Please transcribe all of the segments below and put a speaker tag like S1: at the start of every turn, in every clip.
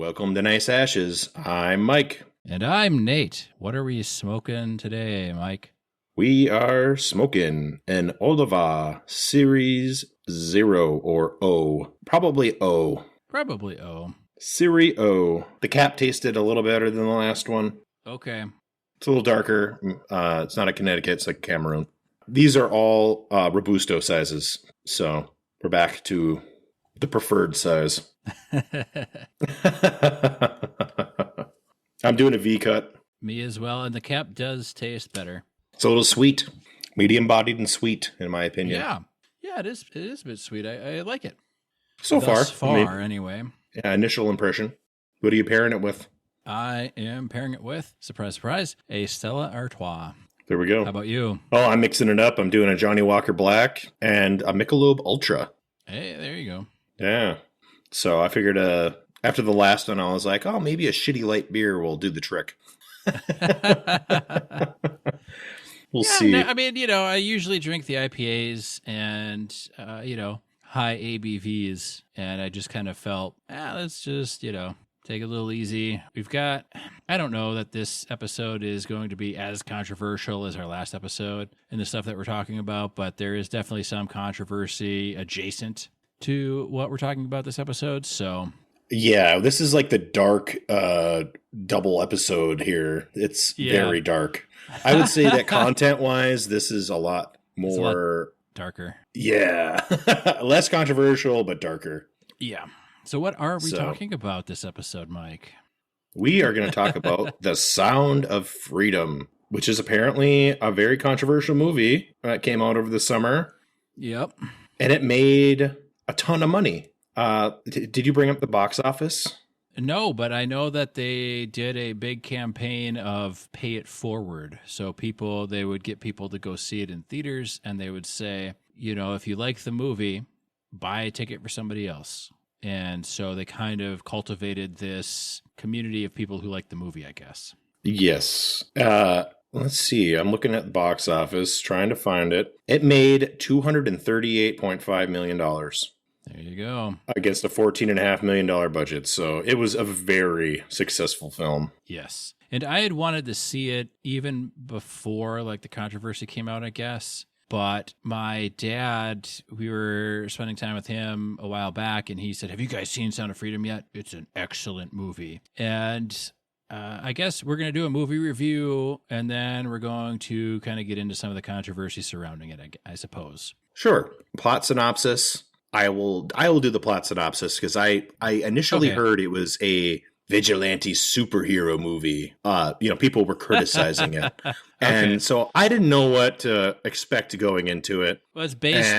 S1: Welcome to Nice Ashes. I'm Mike.
S2: And I'm Nate. What are we smoking today, Mike?
S1: We are smoking an Oliva Series Zero or O. Probably O.
S2: Probably O.
S1: Serie O. The cap tasted a little better than the last one.
S2: Okay.
S1: It's a little darker. It's not a Connecticut, it's like Cameroon. These are all Robusto sizes. So we're back to the preferred size. I'm doing a V cut.
S2: Me as well. And the cap does taste better.
S1: It's a little sweet. Medium-bodied and sweet, in my opinion.
S2: Yeah, it is. It is a bit sweet. I like it.
S1: Thus
S2: far, anyway.
S1: Yeah, initial impression. What are you pairing it with?
S2: I am pairing it with, surprise, surprise, a Stella Artois.
S1: There we go.
S2: How about you?
S1: Oh, I'm mixing it up. I'm doing a Johnny Walker Black and a Michelob Ultra.
S2: Hey, there you go.
S1: Yeah. So I figured after the last one, I was like, oh, maybe a shitty light beer will do the trick. We'll see.
S2: No, I mean, I usually drink the IPAs and, high ABVs. And I just kind of felt, let's just, take it a little easy. I don't know that this episode is going to be as controversial as our last episode and the stuff that we're talking about, but there is definitely some controversy adjacent to what we're talking about this episode. So
S1: yeah, this is like the dark double episode here. It's very dark. I would say that content-wise, this is a lot more
S2: darker.
S1: Yeah. Less controversial, but darker.
S2: Yeah. So what are we talking about this episode, Mike?
S1: We are going to talk about The Sound of Freedom, which is apparently a very controversial movie that came out over the summer.
S2: Yep.
S1: And it made a ton of money. Did you bring up the box office?
S2: No, but I know that they did a big campaign of pay it forward. So they would get people to go see it in theaters, and they would say, if you like the movie, buy a ticket for somebody else. And so they kind of cultivated this community of people who like the movie, I guess.
S1: Yes. Let's see. I'm looking at the box office, trying to find it. It made $238.5 million.
S2: There you go.
S1: Against a $14.5 million budget. So it was a very successful film.
S2: Yes. And I had wanted to see it even before the controversy came out, I guess. But my dad, we were spending time with him a while back, and he said, have you guys seen Sound of Freedom yet? It's an excellent movie. And I guess we're going to do a movie review, and then we're going to kind of get into some of the controversy surrounding it, I suppose.
S1: Sure. Plot synopsis. I will do the plot synopsis because I initially heard it was a vigilante superhero movie. People were criticizing it. And so I didn't know what to expect going into it.
S2: Well, it's based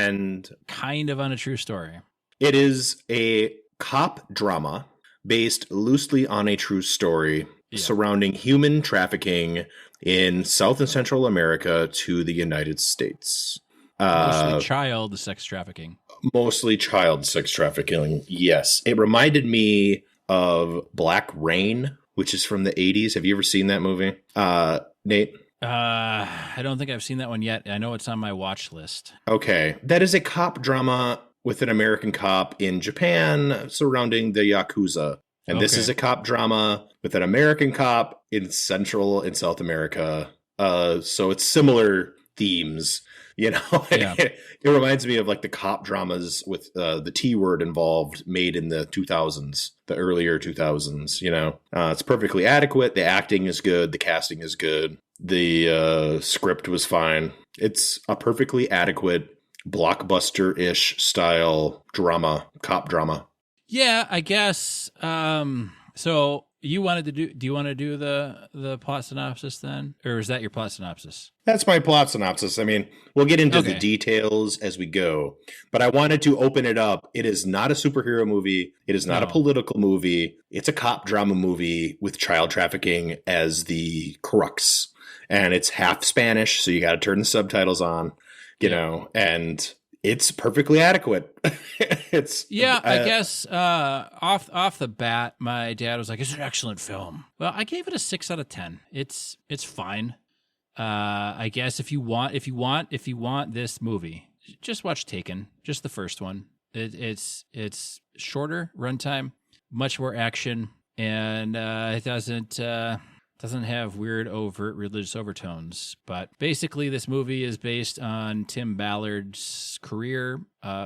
S2: kind of on a true story.
S1: It is a cop drama based loosely on a true story surrounding human trafficking in South and Central America to the United States.
S2: Mostly child sex trafficking.
S1: Mostly child sex trafficking, yes. It reminded me of Black Rain, which is from the 80s. Have you ever seen that movie? Nate?
S2: I don't think I've seen that one yet. I know it's on my watch list.
S1: Okay. That is a cop drama with an American cop in Japan surrounding the Yakuza. And this is a cop drama with an American cop in Central and South America. So it's similar themes. It reminds me of the cop dramas with the T word involved made in the 2000s, the earlier 2000s, It's perfectly adequate. The acting is good. The casting is good. The script was fine. It's a perfectly adequate blockbuster-ish style drama, cop drama.
S2: Yeah, I guess. So you wanted to do you want to do the plot synopsis then? Or is that your plot synopsis?
S1: That's my plot synopsis. I mean, we'll get into the details as we go, but I wanted to open it up. It is not a superhero movie. It is not a political movie. It's a cop drama movie with child trafficking as the crux. And it's half Spanish, so you got to turn the subtitles on, and it's perfectly adequate.
S2: I guess off the bat, my dad was like, "It's an excellent film." Well, I gave it a 6 out of 10. It's fine. I guess if you want this movie, just watch Taken, just the first one. It's shorter runtime, much more action, and it doesn't have weird, overt religious overtones. But basically, this movie is based on Tim Ballard's career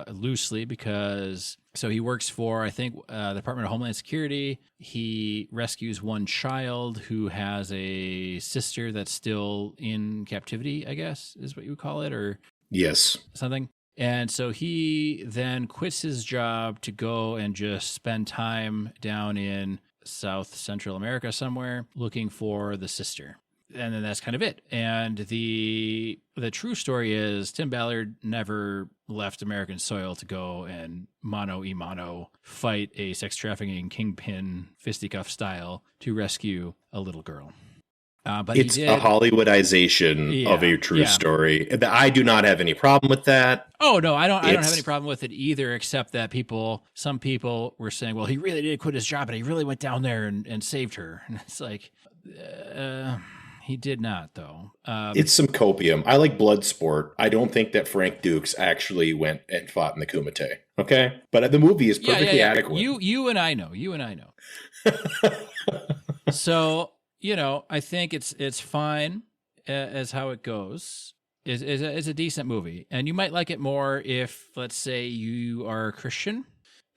S2: loosely because so he works for, I think, the Department of Homeland Security. He rescues one child who has a sister that's still in captivity, I guess, is what you would call it, or
S1: yes,
S2: something. And so he then quits his job to go and just spend time down in South Central America somewhere looking for the sister. And then that's kind of it. And the true story is Tim Ballard never left American soil to go and mano a mano fight a sex trafficking kingpin fisticuff style to rescue a little girl. But
S1: it's a Hollywoodization of a true story. I do not have any problem with that.
S2: Oh no, I don't have any problem with it either, except that some people were saying, well, he really did quit his job, and he really went down there and saved her. And it's like, he did not, though.
S1: It's some copium. I like Bloodsport. I don't think that Frank Dukes actually went and fought in the Kumite. Okay, but the movie is perfectly adequate.
S2: You and I know. So. I think it's fine as how it goes. It's a decent movie. And you might like it more if, let's say, you are a Christian,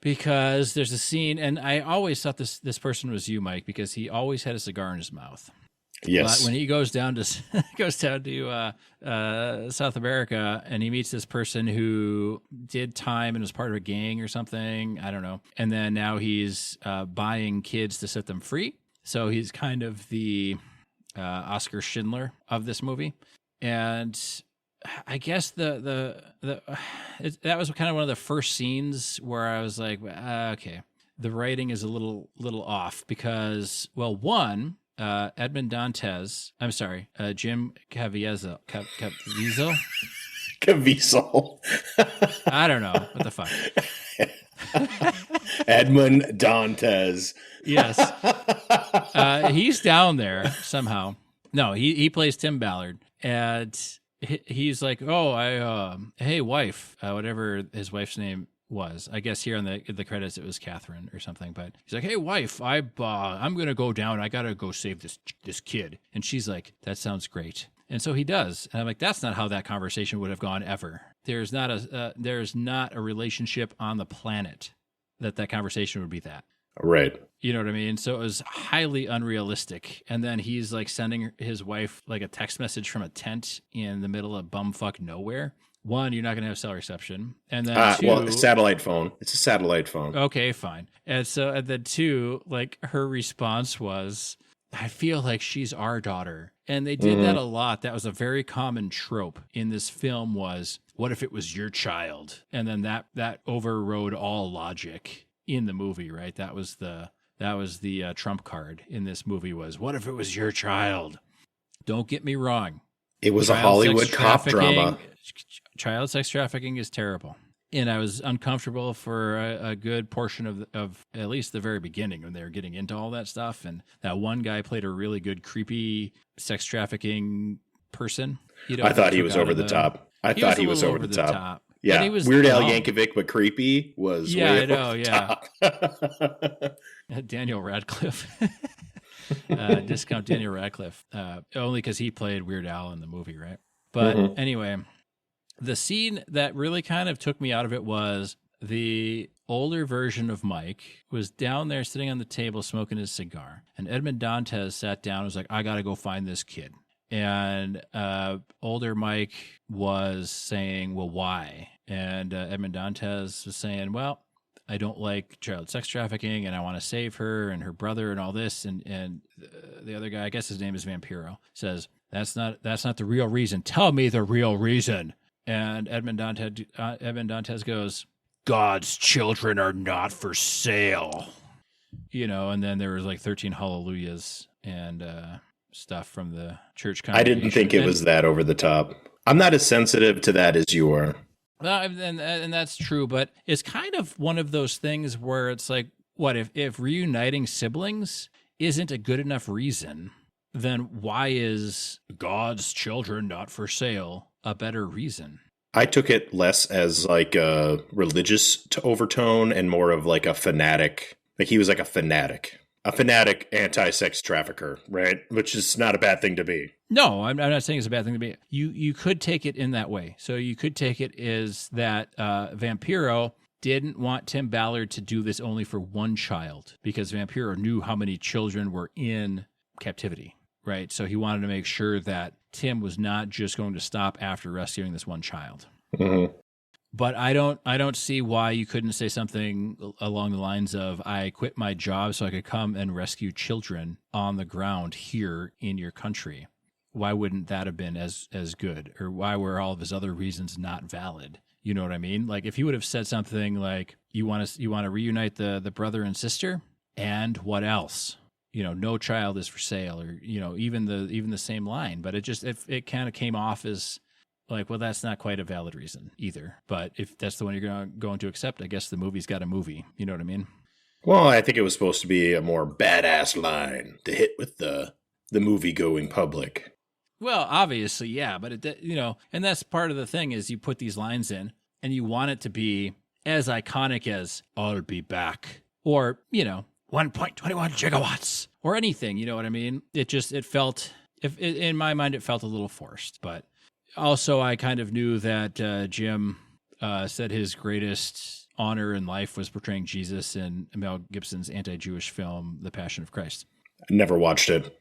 S2: because there's a scene, and I always thought this person was you, Mike, because he always had a cigar in his mouth.
S1: Yes.
S2: But when he goes down to South America, and he meets this person who did time and was part of a gang or something, I don't know. And then now he's buying kids to set them free. So he's kind of the Oscar Schindler of this movie, and I guess that was kind of one of the first scenes where I was like, okay, the writing is a little off because, well, one, Edmond Dantes, I'm sorry, Jim Caviezel.
S1: Caviezel.
S2: I don't know what the fuck.
S1: Edmond Dantes.
S2: Yes. He's down there somehow. No, he plays Tim Ballard, and he's like, oh, hey, wife, whatever his wife's name was. I guess here on the credits it was Catherine or something, but he's like, hey, wife, I'm going to go down. I got to go save this kid. And she's like, that sounds great. And so he does. And I'm like, that's not how that conversation would have gone ever. There's not a relationship on the planet that conversation would be that.
S1: Right.
S2: You know what I mean? So it was highly unrealistic. And then he's like sending his wife like a text message from a tent in the middle of bumfuck nowhere. One, you're not going to have cell reception. And then two,
S1: well, satellite phone. It's a satellite phone.
S2: Okay, fine. And then two, like her response was, I feel like she's our daughter. And they did that a lot. That was a very common trope in this film was, what if it was your child? And then that overrode all logic in the movie, right? That was the trump card in this movie was, what if it was your child? Don't get me wrong.
S1: It was a Hollywood cop drama.
S2: Child sex trafficking is terrible. And I was uncomfortable for a good portion of at least the very beginning when they were getting into all that stuff. And that one guy played a really good, creepy sex trafficking person.
S1: I thought he was over the top. I thought he was over the top. Yeah, Weird Al Yankovic, but creepy was way over the top.
S2: Daniel Radcliffe. Discount Daniel Radcliffe. Only because he played Weird Al in the movie, right? But anyway, the scene that really kind of took me out of it was the older version of Mike was down there sitting on the table smoking his cigar. And Edmond Dantes sat down and was like, I got to go find this kid. And older Mike was saying, well, why? And Edmond Dantes was saying, well, I don't like child sex trafficking and I want to save her and her brother and all this. And the other guy, I guess his name is Vampiro, says, that's not the real reason. Tell me the real reason. And Edmond Dantes goes, God's children are not for sale. And then there was like 13 hallelujahs and stuff from the church congregation.
S1: I didn't think it was that over the top. I'm not as sensitive to that as you are.
S2: And that's true, but it's kind of one of those things where it's like, what if reuniting siblings isn't a good enough reason, then why is God's children not for sale a better reason?
S1: I took it less as like a religious overtone and more of like a fanatic. Like he was like a fanatic. a fanatic anti-sex trafficker, right? Which is not a bad thing to be.
S2: No, I'm not saying it's a bad thing to be. You could take it in that way. So you could take it as that Vampiro didn't want Tim Ballard to do this only for one child because Vampiro knew how many children were in captivity, right? So he wanted to make sure that Tim was not just going to stop after rescuing this one child.
S1: Mm-hmm.
S2: But I don't see why you couldn't say something along the lines of, I quit my job so I could come and rescue children on the ground here in your country. Why wouldn't that have been as good? Or why were all of his other reasons not valid? You know what I mean? Like if he would have said something like, you want to reunite the brother and sister, and what else? No child is for sale, or even the same line. But it kind of came off as like, well, that's not quite a valid reason either. But if that's the one you're going to accept, I guess the movie's got a movie. You know what I mean?
S1: Well, I think it was supposed to be a more badass line to hit with the movie-going public.
S2: Well, obviously, yeah. But, and that's part of the thing is you put these lines in and you want it to be as iconic as I'll be back or, 1.21 gigawatts or anything. You know what I mean? It felt, in my mind, it felt a little forced, but also, I kind of knew that Jim said his greatest honor in life was portraying Jesus in Mel Gibson's anti-Jewish film, The Passion of Christ.
S1: I never watched it.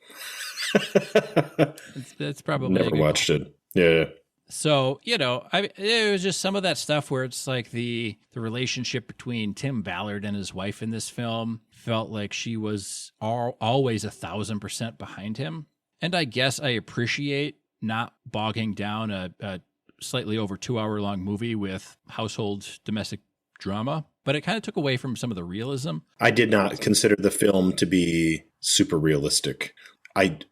S2: That's probably
S1: never watched it. Yeah.
S2: So, it was just some of that stuff where it's like the relationship between Tim Ballard and his wife in this film felt like she was always 1,000% behind him. And I guess I appreciate not bogging down a slightly over 2-hour-long movie with household domestic drama, but it kind of took away from some of the realism. I
S1: did not consider the film to be super realistic.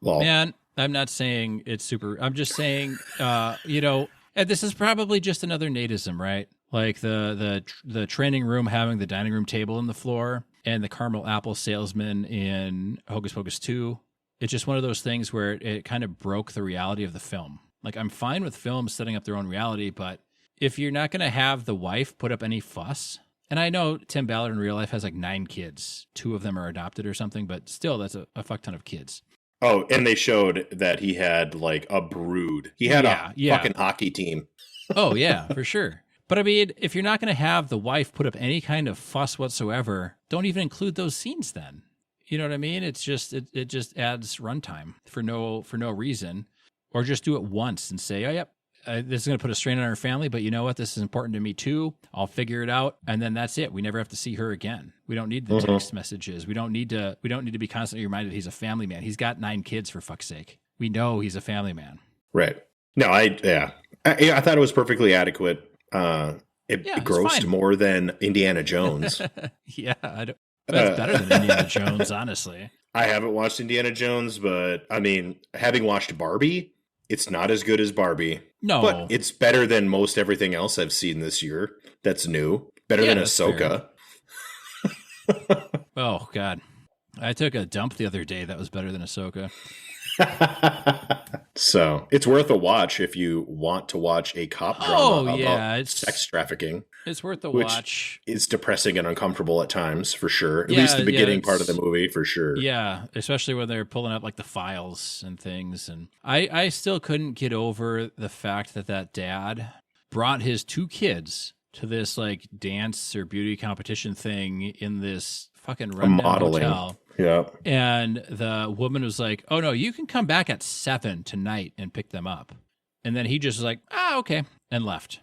S2: Man, I'm not saying it's super. I'm just saying, and this is probably just another Nateism, right? Like the training room having the dining room table in the floor and the caramel apple salesman in Hocus Pocus 2. It's just one of those things where it kind of broke the reality of the film. Like, I'm fine with films setting up their own reality, but if you're not going to have the wife put up any fuss, and I know Tim Ballard in real life has like 9 kids. 2 of them are adopted or something, but still, that's a fuck ton of kids.
S1: Oh, and they showed that he had like a brood. He had a fucking hockey team.
S2: Oh, yeah, for sure. But I mean, if you're not going to have the wife put up any kind of fuss whatsoever, don't even include those scenes then. You know what I mean? It's just it just adds runtime for no reason, or just do it once and say, "Oh, yep, this is going to put a strain on our family, but you know what? This is important to me too. I'll figure it out, and then that's it. We never have to see her again. We don't need the text messages. We don't need to be constantly reminded he's a family man. He's got 9 kids for fuck's sake. We know he's a family man.
S1: Right? No, I thought it was perfectly adequate. It grossed more than Indiana Jones.
S2: That's better than Indiana Jones, honestly.
S1: I haven't watched Indiana Jones, but I mean, having watched Barbie, it's not as good as Barbie.
S2: No.
S1: But it's better than most everything else I've seen this year that's new. Better than Ahsoka.
S2: Oh, God. I took a dump the other day that was better than Ahsoka.
S1: So it's worth a watch if you want to watch a cop drama about sex trafficking.
S2: It's worth a watch.
S1: It's depressing and uncomfortable at times, for sure. At least the beginning part of the movie, for sure.
S2: Yeah, especially when they're pulling up like the files and things. And I still couldn't get over the fact that dad brought his 2 kids to this like dance or beauty competition thing in this fucking rundown hotel.
S1: Yeah.
S2: And the woman was like, "Oh no, you can come back at 7 tonight and pick them up." And then he just was like, "Okay," and left.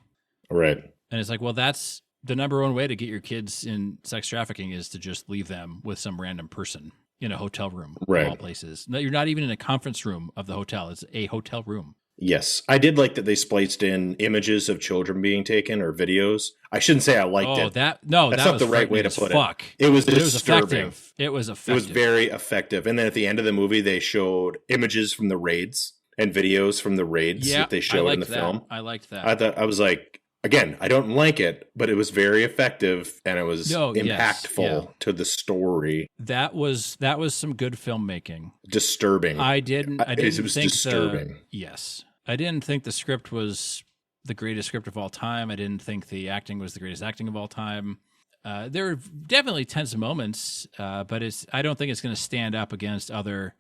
S1: Right.
S2: And it's like, well, that's the number one way to get your kids in sex trafficking is to just leave them with some random person in a hotel room, of all places. No, you're not even in a conference room of the hotel. It's a hotel room.
S1: Yes. I did like that they spliced in images of children being taken or videos. I shouldn't say I liked it.
S2: That's
S1: not the right way to put it.
S2: It
S1: was disturbing.
S2: It was effective.
S1: It was very effective. And then at the end of the movie, they showed images from the raids and videos from the raids that they showed in the film.
S2: I liked that.
S1: I was like, again, I don't like it, but it was very effective and it was impactful to the story.
S2: That was some good filmmaking.
S1: Disturbing.
S2: It was
S1: think disturbing.
S2: I didn't think the script was the greatest script of all time. I didn't think the acting was the greatest acting of all time. There are definitely tense moments, but I don't think it's going to stand up against other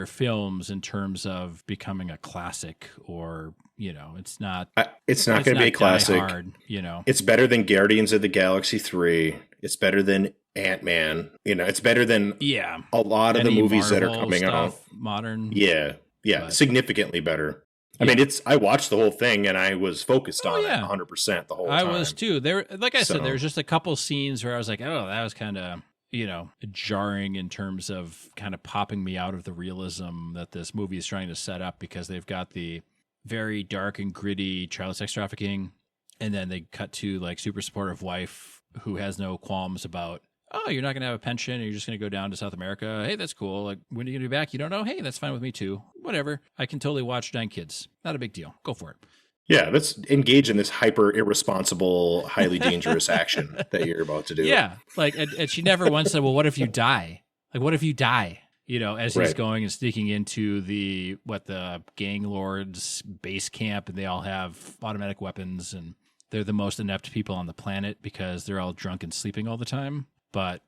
S2: films in terms of becoming a classic, or it's not.
S1: It's not going to be a classic.
S2: Hard,
S1: it's better than Guardians of the Galaxy 3. It's better than Ant-Man. It's better than a lot of the movies that are coming out.
S2: Modern,
S1: but significantly better. I mean, I watched the whole thing and I was focused on it 100% the whole time.
S2: I was too. Like I said, there's just a couple scenes where I was like, oh, that was kind of, jarring in terms of kind of popping me out of the realism that this movie is trying to set up, because they've got the very dark and gritty child sex trafficking, and then they cut to like super supportive wife who has no qualms about, oh, you're not going to have a pension and you're just going to go down to South America. Hey, that's cool. Like, when are you going to be back? You don't know? Hey, that's fine with me too. Whatever. I can totally watch 9 kids. Not a big deal. Go for it.
S1: Yeah, let's engage in this hyper irresponsible, highly dangerous action that you're about to do.
S2: Yeah. Like, and she never once said, well, what if you die? Like, what if you die? As he's going and sneaking into the gang lords base camp, and they all have automatic weapons, and they're the most inept people on the planet because they're all drunk and sleeping all the time. But,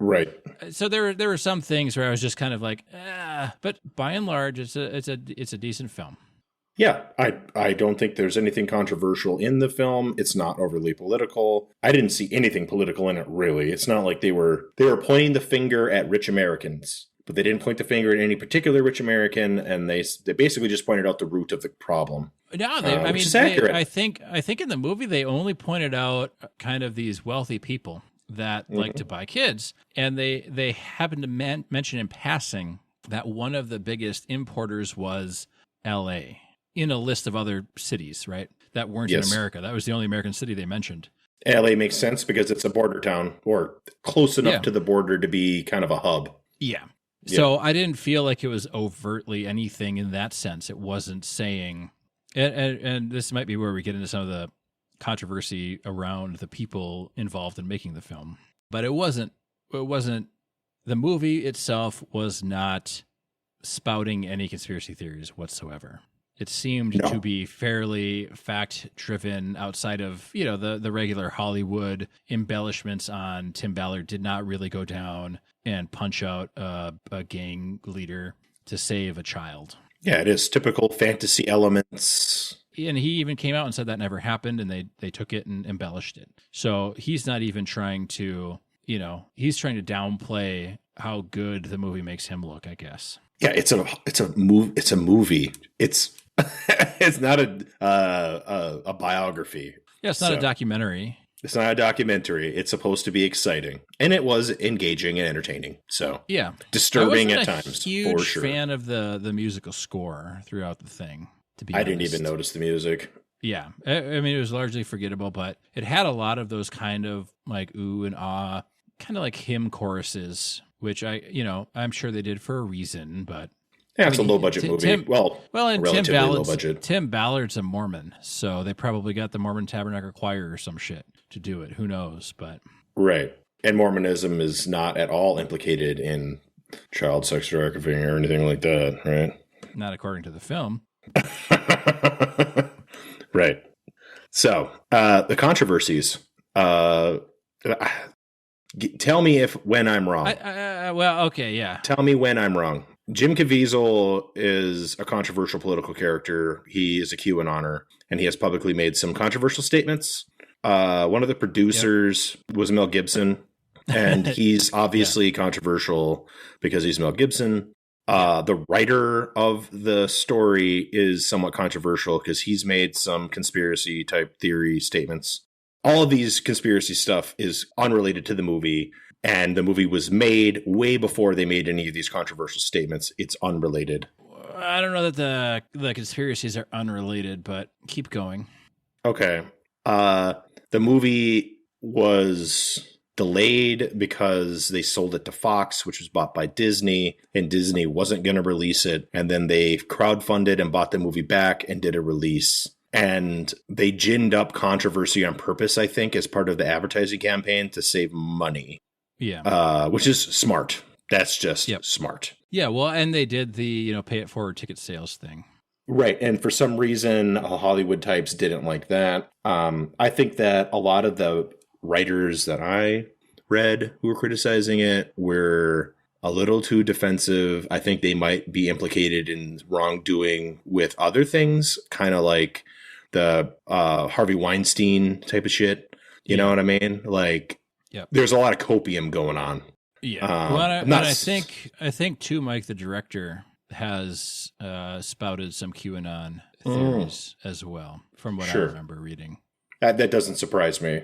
S1: right.
S2: So there were some things where I was just kind of like, but by and large, it's a decent film.
S1: Yeah, I don't think there's anything controversial in the film. It's not overly political. I didn't see anything political in it, really. It's not like they were pointing the finger at rich Americans, but they didn't point the finger at any particular rich American, and they basically just pointed out the root of the problem.
S2: No,
S1: which is accurate.
S2: I think in the movie they only pointed out kind of these wealthy people that like to buy kids, and they happened to mention in passing that one of the biggest importers was L.A. in a list of other cities, right, that weren't in America. That was the only American city they mentioned.
S1: L.A. makes sense because it's a border town, or close enough to the border to be kind of a hub.
S2: Yeah. So I didn't feel like it was overtly anything in that sense. It wasn't saying, and this might be where we get into some of the controversy around the people involved in making the film, but it wasn't, the movie itself was not spouting any conspiracy theories whatsoever. It seemed to be fairly fact-driven outside of, the regular Hollywood embellishments on Tim Ballard did not really go down and punch out a gang leader to save a child.
S1: Yeah, it is typical fantasy elements.
S2: And he even came out and said that never happened, and they took it and embellished it. So he's not even trying to, he's trying to downplay how good the movie makes him look, I guess.
S1: Yeah, it's a movie. It's not a biography.
S2: Yeah, it's not a documentary.
S1: It's not a documentary. It's supposed to be exciting, and it was engaging and entertaining. So
S2: yeah,
S1: disturbing at times.
S2: Huge
S1: for sure.
S2: Fan of the musical score throughout the thing. To be
S1: I
S2: honest.
S1: didn't even notice the music.
S2: Yeah, I mean, it was largely forgettable, but it had a lot of those kind of like ooh and ah, kind of like hymn choruses, which I'm sure they did for a reason, but.
S1: Yeah, it's a low-budget movie.
S2: And
S1: relatively low-budget.
S2: Tim Ballard's a Mormon, so they probably got the Mormon Tabernacle Choir or some shit to do it. Who knows? But
S1: right. And Mormonism is not at all implicated in child sex trafficking or anything like that, right?
S2: Not according to the film.
S1: Right. So, the controversies. Tell me when I'm wrong.
S2: Well, okay, yeah.
S1: Tell me when I'm wrong. Jim Caviezel is a controversial political character. He is a QAnoner, and he has publicly made some controversial statements. One of the producers was Mel Gibson, and he's obviously controversial because he's Mel Gibson. The writer of the story is somewhat controversial because he's made some conspiracy type theory statements. All of these conspiracy stuff is unrelated to the movie. And the movie was made way before they made any of these controversial statements. It's unrelated.
S2: I don't know that the conspiracies are unrelated, but keep going.
S1: Okay. The movie was delayed because they sold it to Fox, which was bought by Disney, and Disney wasn't going to release it. And then they crowdfunded and bought the movie back and did a release. And they ginned up controversy on purpose, I think, as part of the advertising campaign to save money.
S2: Yeah.
S1: Which is smart. That's just smart.
S2: Yeah, well, and they did the, pay it forward ticket sales thing.
S1: Right. And for some reason, Hollywood types didn't like that. I think that a lot of the writers that I read who were criticizing it were a little too defensive. I think they might be implicated in wrongdoing with other things, kind of like the Harvey Weinstein type of shit. You know what I mean? Like, there's a lot of copium going on.
S2: Yeah. I think too, Mike, the director, has spouted some QAnon theories as well, from what I remember reading.
S1: That doesn't surprise me.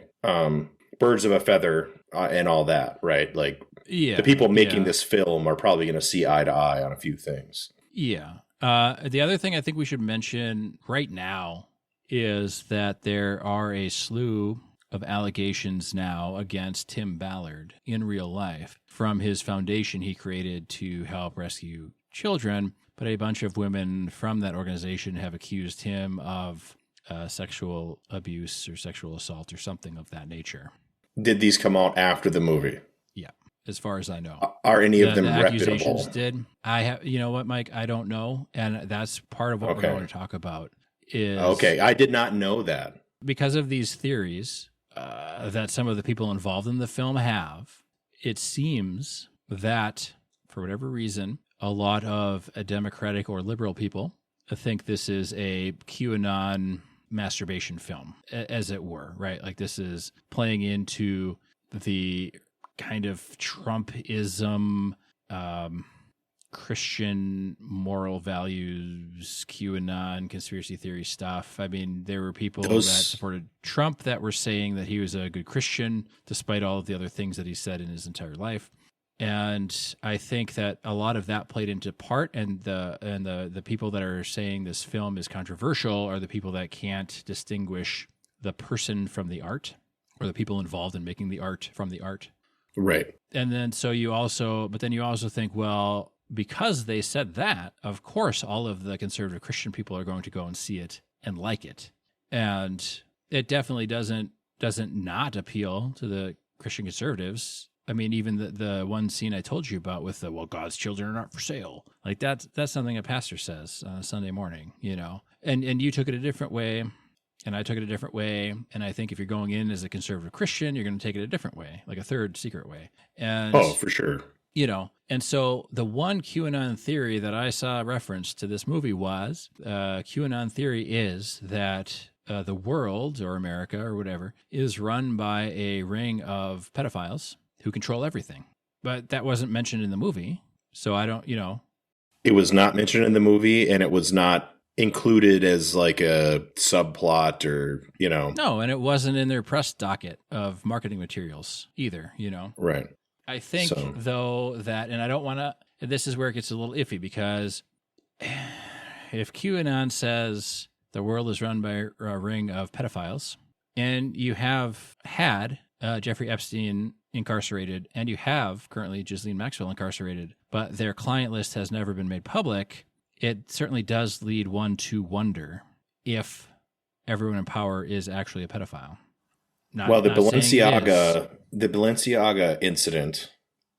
S1: Birds of a feather and all that, right? Like, the people making this film are probably going to see eye to eye on a few things.
S2: Yeah. The other thing I think we should mention right now is that there are a slew of allegations now against Tim Ballard in real life from his foundation he created to help rescue children. But a bunch of women from that organization have accused him of sexual abuse or sexual assault or something of that nature.
S1: Did these come out after the movie?
S2: Yeah, as far as I know.
S1: Are any of them
S2: the
S1: reputable?
S2: Accusations did. I have, you know what, Mike? I don't know, and that's part of what we're going to talk about.
S1: I did not know that.
S2: Because of these theories that some of the people involved in the film have, it seems that for whatever reason, a lot of Democratic or liberal people think this is a QAnon masturbation film, as it were, right? Like, this is playing into the kind of Trumpism, Christian moral values, QAnon, conspiracy theory stuff. I mean, there were people that supported Trump that were saying that he was a good Christian, despite all of the other things that he said in his entire life. And I think that a lot of that played into part, and the people that are saying this film is controversial are the people that can't distinguish the person from the art, or the people involved in making the art from the art.
S1: Right.
S2: And then you also think, well, because they said that, of course, all of the conservative Christian people are going to go and see it and like it. And it definitely doesn't not appeal to the Christian conservatives. I mean, even the one scene I told you about with God's children are not for sale. Like, that's something a pastor says on a Sunday morning, you know. And you took it a different way, and I took it a different way. And I think if you're going in as a conservative Christian, you're going to take it a different way, like a third secret way. And
S1: for sure.
S2: You know, and so the one QAnon theory that I saw referenced to this movie was QAnon theory is that the world, or America or whatever, is run by a ring of pedophiles who control everything. But that wasn't mentioned in the movie, so I don't, you know.
S1: It was not mentioned in the movie, and it was not included as like a subplot, or, you know.
S2: No, and it wasn't in their press docket of marketing materials either, you know.
S1: Right.
S2: I think, though, that, and I don't want to, this is where it gets a little iffy, because if QAnon says the world is run by a ring of pedophiles, and you have had Jeffrey Epstein incarcerated, and you have currently Ghislaine Maxwell incarcerated, but their client list has never been made public, it certainly does lead one to wonder if everyone in power is actually a pedophile.
S1: The Balenciaga incident,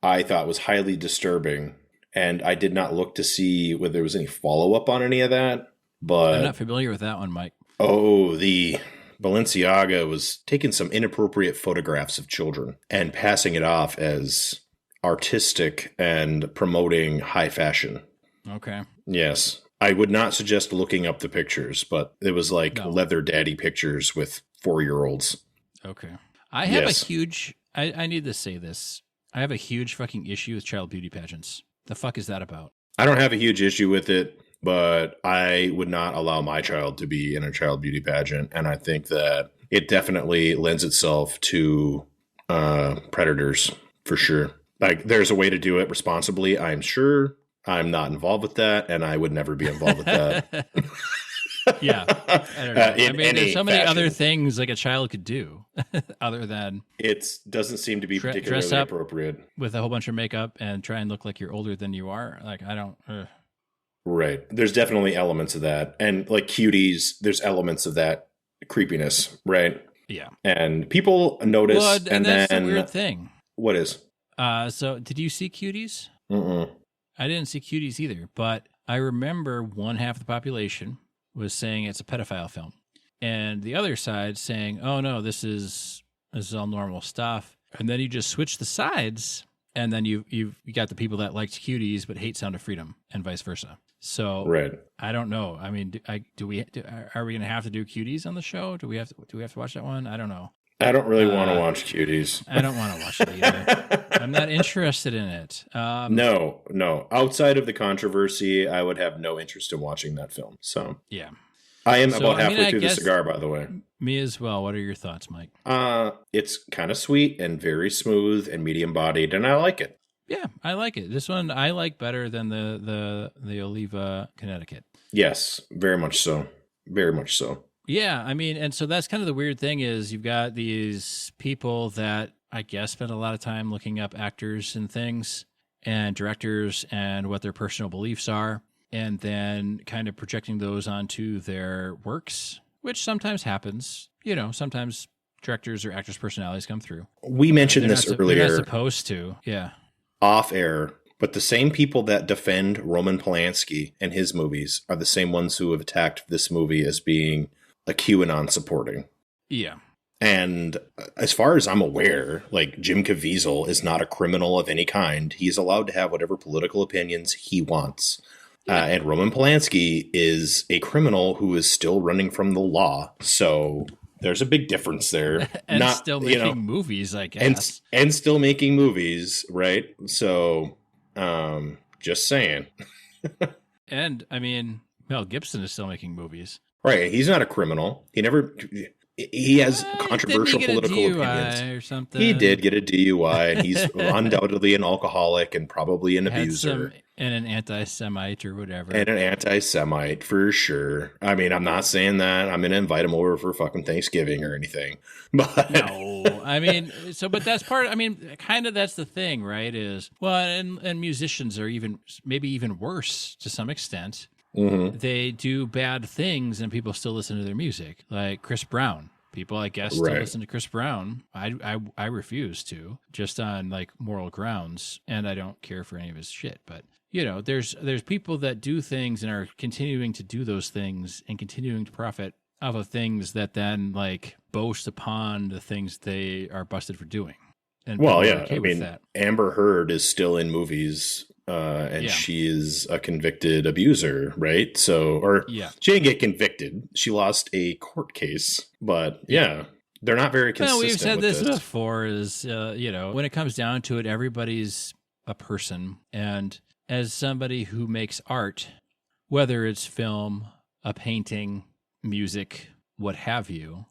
S1: I thought was highly disturbing, and I did not look to see whether there was any follow-up on any of that. But
S2: I'm not familiar with that one, Mike.
S1: Oh, the Balenciaga was taking some inappropriate photographs of children and passing it off as artistic and promoting high fashion.
S2: Okay.
S1: Yes. I would not suggest looking up the pictures, but it was like leather daddy pictures with 4-year-olds.
S2: Okay. I have a huge, I need to say this. I have a huge fucking issue with child beauty pageants. The fuck is that about?
S1: I don't have a huge issue with it, but I would not allow my child to be in a child beauty pageant. And I think that it definitely lends itself to predators, for sure. Like, there's a way to do it responsibly, I'm sure. I'm not involved with that, and I would never be involved with that.
S2: Yeah. I don't know. I mean, there's so many other things like a child could do other than
S1: it doesn't seem to be particularly
S2: dress up
S1: appropriate
S2: with a whole bunch of makeup and try and look like you're older than you are. Like, I don't.
S1: Right. There's definitely elements of that. And like cuties, there's elements of that creepiness, right?
S2: Yeah.
S1: And people notice.
S2: Well, and that's the weird thing.
S1: What is?
S2: So did you see Cuties?
S1: Mm-mm.
S2: I didn't see Cuties either, but I remember one half of the population was saying it's a pedophile film, and the other side saying, oh no, this is This is all normal stuff. And then you just switch the sides, and then you got the people that liked Cuties but hate Sound of Freedom, and vice versa. So
S1: Right.
S2: I don't know. I mean, are we going to have to do Cuties on the show? Do we have to watch that one? I don't know.
S1: I don't really want to watch Cuties.
S2: I don't want to watch it either. I'm not interested in it.
S1: No. Outside of the controversy, I would have no interest in watching that film. So
S2: yeah.
S1: I am about halfway through the cigar, by the way.
S2: Me as well. What are your thoughts, Mike?
S1: It's kind of sweet and very smooth and medium bodied, and I like it.
S2: Yeah, I like it. This one I like better than the Oliva Connecticut.
S1: Yes, very much so. Very much so.
S2: Yeah, I mean, and so that's kind of the weird thing is you've got these people that I guess spend a lot of time looking up actors and things and directors and what their personal beliefs are, and then kind of projecting those onto their works, which sometimes happens. You know, sometimes directors or actors' personalities come through.
S1: We mentioned this earlier.
S2: They're not supposed to, yeah.
S1: Off air, but the same people that defend Roman Polanski and his movies are the same ones who have attacked this movie as being a QAnon supporting.
S2: Yeah.
S1: And as far as I'm aware, like Jim Caviezel is not a criminal of any kind. He's allowed to have whatever political opinions he wants. And Roman Polanski is a criminal who is still running from the law. So there's a big difference there.
S2: And still making movies, I guess.
S1: And still making movies, right? So just saying.
S2: And I mean, Mel Gibson is still making movies.
S1: Right. He's not a criminal. He has controversial political opinions.
S2: Or something.
S1: He did get a DUI, and he's undoubtedly an alcoholic and probably an abuser.
S2: And an anti-Semite or whatever.
S1: And an anti-Semite, for sure. I mean, I'm not saying that I'm going to invite him over for fucking Thanksgiving or anything. But
S2: no, I mean, but that's kind of that's the thing, right? Is, well, and musicians are maybe even worse to some extent.
S1: Mm-hmm.
S2: They do bad things and people still listen to their music, like Chris Brown. People, I guess, still listen to Chris Brown. I refuse to, just on like moral grounds, and I don't care for any of his shit. But you know, there's people that do things and are continuing to do those things and continuing to profit off of things that then like boast upon the things they are busted for doing. And
S1: well, yeah,
S2: okay,
S1: I mean, Amber Heard is still in movies. She is a convicted abuser, right? So, she didn't get convicted. She lost a court case, but they're not very consistent.
S2: We've said this before is, when it comes down to it, everybody's a person. And as somebody who makes art, whether it's film, a painting, music, what have you,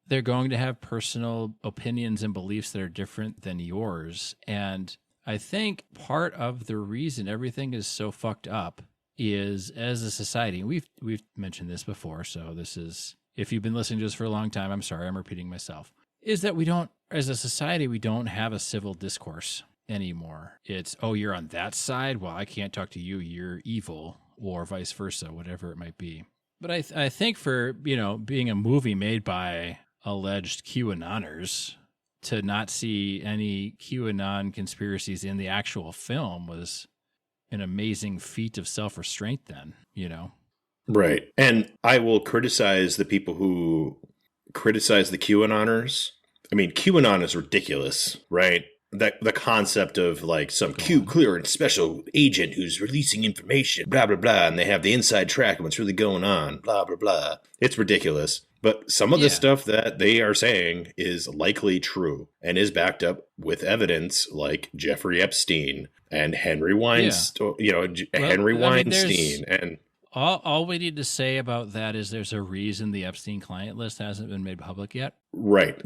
S2: they're going to have personal opinions and beliefs that are different than yours. And I think part of the reason everything is so fucked up is as a society, we've mentioned this before, so this is, if you've been listening to this for a long time, I'm sorry, I'm repeating myself, is that as a society, we don't have a civil discourse anymore. It's, oh, you're on that side? Well, I can't talk to you, you're evil, or vice versa, whatever it might be. But I think for, being a movie made by alleged QAnoners, to not see any QAnon conspiracies in the actual film was an amazing feat of self-restraint then,
S1: Right. And I will criticize the people who criticize the QAnoners. I mean, QAnon is ridiculous, right? The concept of like some Q clearance special agent who's releasing information, blah, blah, blah, and they have the inside track of what's really going on, blah, blah, blah. It's ridiculous. But some of the stuff that they are saying is likely true and is backed up with evidence like Jeffrey Epstein and Henry Weinstein, Weinstein. And
S2: all we need to say about that is there's a reason the Epstein client list hasn't been made public yet.
S1: Right.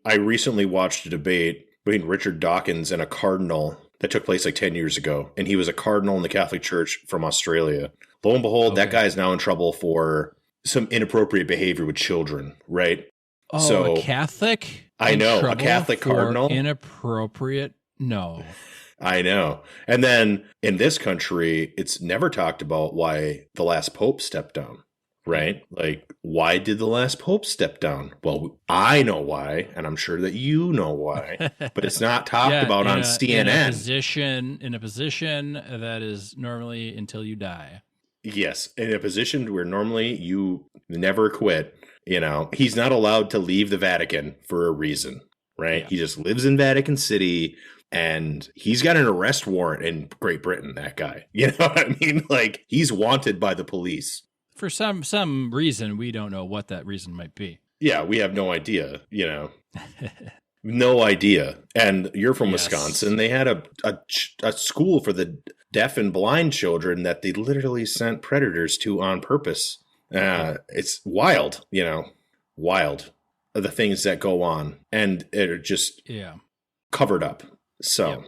S1: I recently watched a debate between Richard Dawkins and a cardinal that took place like 10 years ago. And he was a cardinal in the Catholic Church from Australia. Lo and behold, that guy is now in trouble for some inappropriate behavior with children, right?
S2: Oh, so, a Catholic?
S1: I know, a Catholic cardinal.
S2: Inappropriate? No.
S1: I know. And then in this country, it's never talked about why the last pope stepped down, right? Like, why did the last pope step down? Well, I know why, and I'm sure that you know why, but it's not talked about on CNN.
S2: In a position that is normally until you die.
S1: Yes, in a position where normally you never quit. He's not allowed to leave the Vatican for a reason, right?
S2: Yeah.
S1: He just lives in Vatican City, and he's got an arrest warrant in Great Britain, that guy. You know what I mean? Like, he's wanted by the police.
S2: For some reason, we don't know what that reason might be.
S1: Yeah, we have no idea, No idea. And you're from Wisconsin. They had a school for the deaf and blind children that they literally sent predators to on purpose. It's wild, wild the things that go on, and they're just covered up. So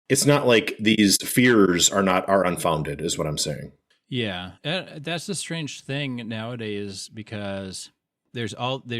S1: it's not like these fears are unfounded, is what I'm saying.
S2: Yeah, that's the strange thing nowadays, because there's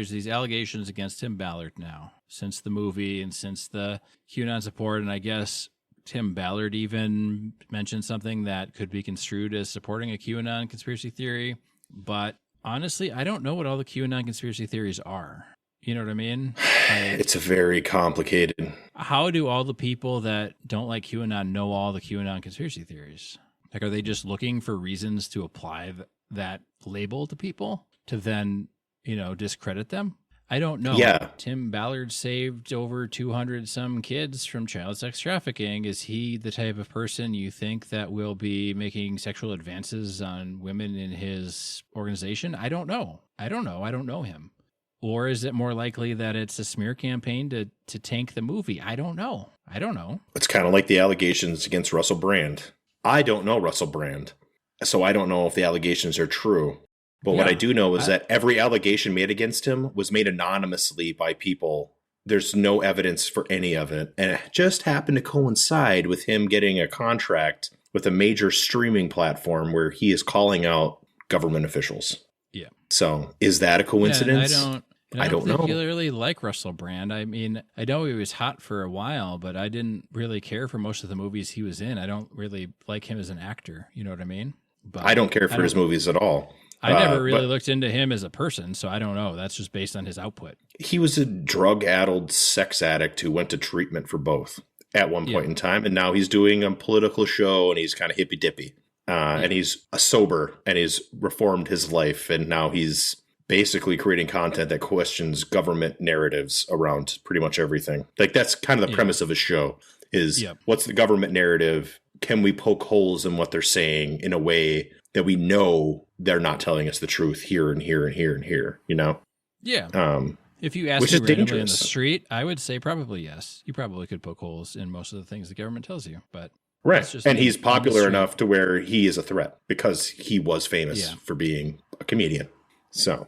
S2: these allegations against Tim Ballard now since the movie and since the QAnon support, and I guess Tim Ballard even mentioned something that could be construed as supporting a QAnon conspiracy theory. But honestly, I don't know what all the QAnon conspiracy theories are. You know what I mean?
S1: It's a very complicated.
S2: How do all the people that don't like QAnon know all the QAnon conspiracy theories? Like, are they just looking for reasons to apply that label to people to then, discredit them? I don't know.
S1: Yeah.
S2: Tim Ballard saved over 200 some kids from child sex trafficking. Is he the type of person you think that will be making sexual advances on women in his organization? I don't know. I don't know him. Or is it more likely that it's a smear campaign to tank the movie? I don't know.
S1: It's kind of like the allegations against Russell Brand. I don't know Russell Brand, so I don't know if the allegations are true. But what I do know is that every allegation made against him was made anonymously by people. There's no evidence for any of it. And it just happened to coincide with him getting a contract with a major streaming platform where he is calling out government officials.
S2: Yeah.
S1: So is that a coincidence?
S2: I don't
S1: know.
S2: particularly like Russell Brand. I mean, I know he was hot for a while, but I didn't really care for most of the movies he was in. I don't really like him as an actor. You know what I mean? But
S1: I don't care for his movies at all.
S2: I never really looked into him as a person, so I don't know. That's just based on his output.
S1: He was a drug-addled sex addict who went to treatment for both at one point in time, and now he's doing a political show, and he's kind of hippy-dippy. And he's sober, and he's reformed his life, and now he's basically creating content that questions government narratives around pretty much everything. Like, that's kind of the premise of his show is what's the government narrative? Can we poke holes in what they're saying in a way that we know they're not telling us the truth here and here and here and here,
S2: Yeah. If you ask me randomly on the street, I would say probably yes. You probably could poke holes in most of the things the government tells you, but
S1: right. And he's popular enough to where he is a threat because he was famous for being a comedian. So,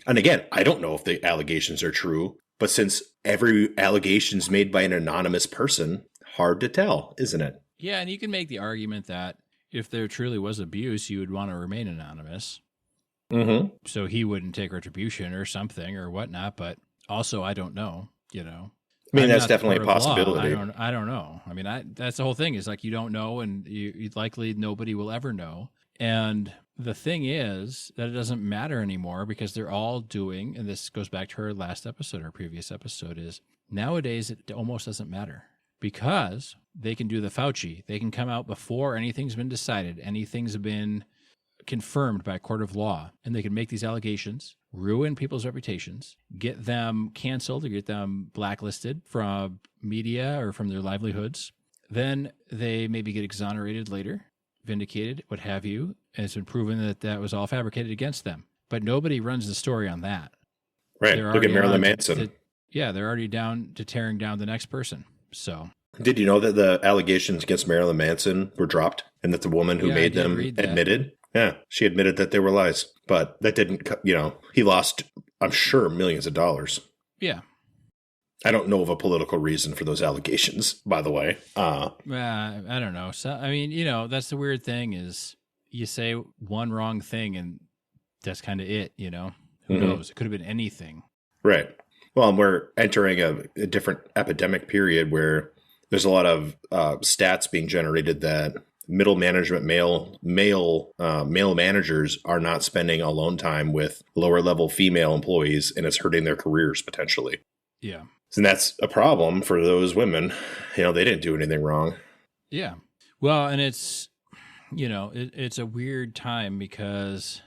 S1: and again, I don't know if the allegations are true, but since every allegation is made by an anonymous person, hard to tell, isn't it?
S2: Yeah, and you can make the argument that if there truly was abuse, you would want to remain anonymous.
S1: Mm-hmm.
S2: So he wouldn't take retribution or something or whatnot, but also I don't know, I mean,
S1: that's definitely a possibility.
S2: I don't know. I mean, that's the whole thing is like, you don't know, and you likely nobody will ever know. And the thing is that it doesn't matter anymore because they're all doing, and this goes back to our last episode, our previous episode, is nowadays it almost doesn't matter because they can do the Fauci. They can come out before anything's been decided, anything's been confirmed by a court of law, and they can make these allegations, ruin people's reputations, get them canceled or get them blacklisted from media or from their livelihoods. Then they maybe get exonerated later, vindicated, what have you, and it's been proven that that was all fabricated against them. But nobody runs the story on that.
S1: Right. Look at Marilyn Manson.
S2: They're already down to tearing down the next person. So,
S1: did you know that the allegations against Marilyn Manson were dropped and that the woman who made them admitted? Yeah, she admitted that they were lies, but that didn't, he lost, I'm sure, millions of dollars.
S2: Yeah.
S1: I don't know of a political reason for those allegations, by the way.
S2: I don't know. So, I mean, that's the weird thing is you say one wrong thing and that's kind of it, Who knows? It could have been anything.
S1: Right. Well, we're entering a different epidemic period where there's a lot of stats being generated that middle management male managers are not spending alone time with lower level female employees, and it's hurting their careers potentially.
S2: Yeah.
S1: And that's a problem for those women. They didn't do anything wrong.
S2: Yeah. Well, and it's, it's a weird time because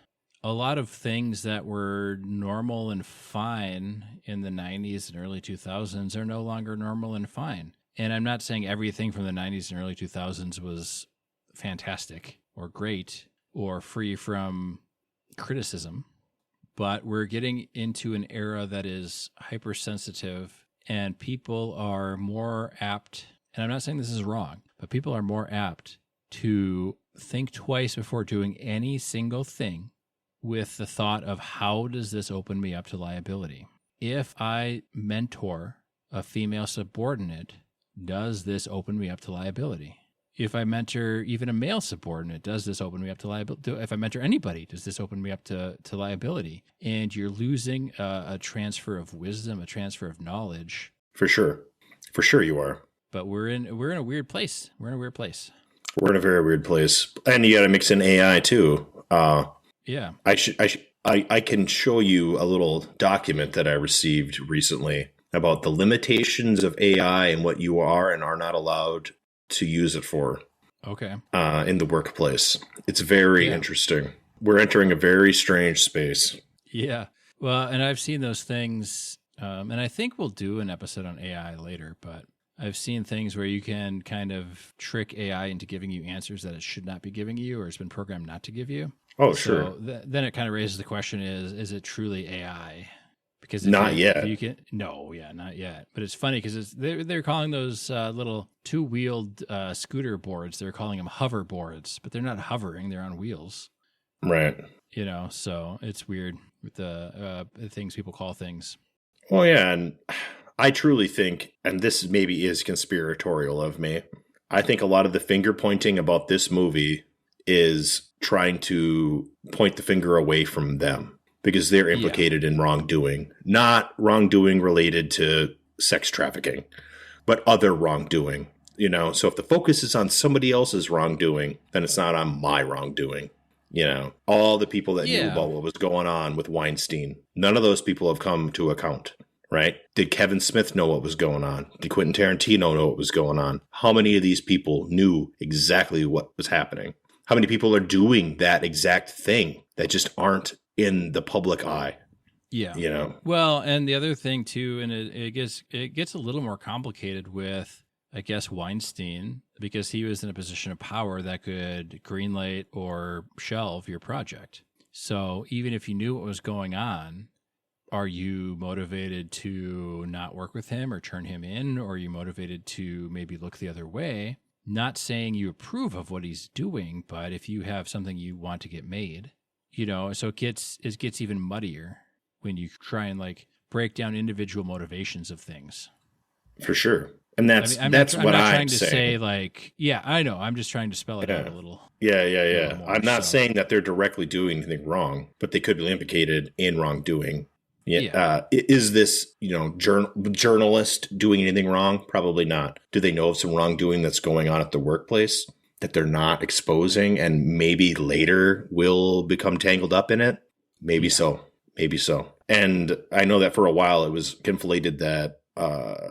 S2: a lot of things that were normal and fine in the 90s and early 2000s are no longer normal and fine. And I'm not saying everything from the 90s and early 2000s was fantastic or great or free from criticism, but we're getting into an era that is hypersensitive, and people are more apt, and I'm not saying this is wrong, but people are more apt to think twice before doing any single thing with the thought of, how does this open me up to liability? If I mentor a female subordinate, does this open me up to liability? If I mentor even a male subordinate, does this open me up to liability? If I mentor anybody, does this open me up to liability? And you're losing a transfer of wisdom, a transfer of knowledge.
S1: For sure. For sure you are.
S2: But we're in a weird place. We're in a weird place.
S1: We're in a very weird place. And you got to mix in AI too.
S2: Yeah.
S1: I can show you a little document that I received recently about the limitations of AI and what you are and are not allowed to use it for.
S2: Okay.
S1: In the workplace. It's very interesting. We're entering a very strange space.
S2: Yeah. Well, and I've seen those things, and I think we'll do an episode on AI later, but I've seen things where you can kind of trick AI into giving you answers that it should not be giving you, or it's been programmed not to give you.
S1: Oh, sure.
S2: So then it kind of raises the question: is it truly AI? Because
S1: not yet.
S2: Not yet. But it's funny because they're calling those little two-wheeled scooter boards. They're calling them hover boards, but they're not hovering; they're on wheels.
S1: Right.
S2: So it's weird with the things people call things.
S1: Well, yeah, and I truly think, and this maybe is conspiratorial of me, I think a lot of the finger pointing about this movie is trying to point the finger away from them because they're implicated in wrongdoing, not wrongdoing related to sex trafficking, but other wrongdoing. So if the focus is on somebody else's wrongdoing, then it's not on my wrongdoing. All the people that knew about what was going on with Weinstein, none of those people have come to account. Right? Did Kevin Smith know what was going on? Did Quentin Tarantino know what was going on? How many of these people knew exactly what was happening? How many people are doing that exact thing that just aren't in the public eye?
S2: Yeah. Well, and the other thing too, and it gets a little more complicated with, I guess, Weinstein, because he was in a position of power that could greenlight or shelve your project. So even if you knew what was going on, are you motivated to not work with him or turn him in? Or are you motivated to maybe look the other way? Not saying you approve of what he's doing, but if you have something you want to get made, so it gets even muddier when you try and break down individual motivations of things.
S1: For sure. And that's
S2: I'm
S1: what
S2: not
S1: I'm
S2: trying to
S1: saying.
S2: say I know. I'm just trying to spell it out a little.
S1: Yeah. I'm not saying that they're directly doing anything wrong, but they could be implicated in wrongdoing. Is this, journalist doing anything wrong? Probably not. Do they know of some wrongdoing that's going on at the workplace that they're not exposing and maybe later will become tangled up in it? Maybe so. And I know that for a while it was conflated that